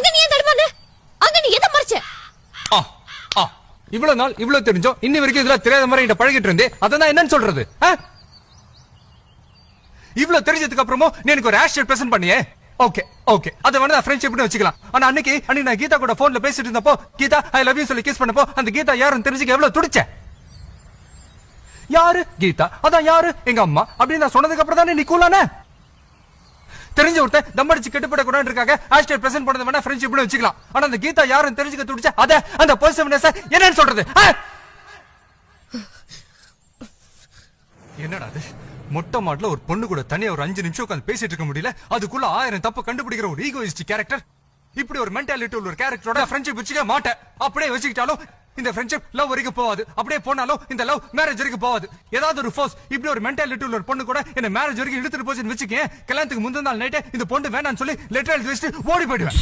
அங்க நீ ஏன் தடுமாறு? அங்க நீ எதை மறைச்ச? இவ்வளவு நாள் இவ்வளவு தெரிஞ்சோம் இன்னி வரைக்கும் இதுல தெரியாத மாதிரி என்கிட்ட பழகிட்டு இருந்தே அதான் என்னன்னு சொல்றது? இவ்வளவு தெரிஞ்சதுக்கு அப்புறமும் நீ எனக்கு ஒரு ஆஷ் பிரசன்ட் பண்ணியே. ஓகே ஓகே, அத வேணா ஃப்ரெண்ட்ஷிப்னு வச்சுக்கலாம். ஆனா அன்னைக்கு நான் கீதா கூட போன்ல பேசிட்டு இருந்தப்போ கீதா ஐ லவ் யூ சொல்லி கிஸ் பண்ணப்போ அந்த கீதா யாருன்னு தெரிஞ்சுக்க எவ்வளவு துடிச்ச? யாரு கீதா? அதான் யாரு எங்க அம்மா அப்படின்னு நான் சொன்னதுக்கு அப்புறம் தானே நீ கூலான? தெரிஞ்ச ஒருத்தன் தம்மடிச்சு கெட்டுப்பட கூடாது இருக்காங்க ஆஸ்டர் பிரசன்ட் பண்ணது வேணா ஃப்ரெண்ட்ஷிப்னு வச்சுக்கலாம். ஆனா அந்த கீதா யாருன்னு தெரிஞ்சுக்க துடிச்ச அத அந்த பொசிட்டிவ்னஸ் என்னன்னு சொல்றது? என்னடா அது? மொட்டை மாடல ஒரு பொண்ணு கூட தனியா ஒரு 5 நிமிஷம் உட்கார்ந்து பேசிட்டு இருக்க முடியல, அதுக்குள்ள 1000 தப்பு கண்டுபிடிக்கிற ஒரு ஈகோயிஸ்டிக் கேரக்டர். இப்படி ஒரு மென்டாலிட்டி உள்ள ஒரு கேரக்டரோட ஃப்ரெண்ட்ஷிப் வச்சுக்க மாட்டேன். அப்படியே வச்சுக்கிட்டாலும் இந்த ஃப்ரெண்ட்ஷிப் லவ் வரைக்கும் போகாது. அப்படியே போனாலும் இந்த லவ் மேரேஜ் வரைக்கும் போகாது. ஏதாவது ஒரு ஃபோர்ஸ் இப்படி ஒரு மென்டாலிட்டி உள்ள ஒரு பொண்ணு கூட என்ன மேரேஜ் வரைக்கும் இழுத்துட்டு போச்சுன்னு வச்சுக்கேன், கல்யாணத்துக்கு முந்தின நாள் நைட்டே இந்த பொண்ணு வேணான்னு சொல்லி லெட்டர் எழுதி வச்சுட்டு ஓடி போயிடுவேன்.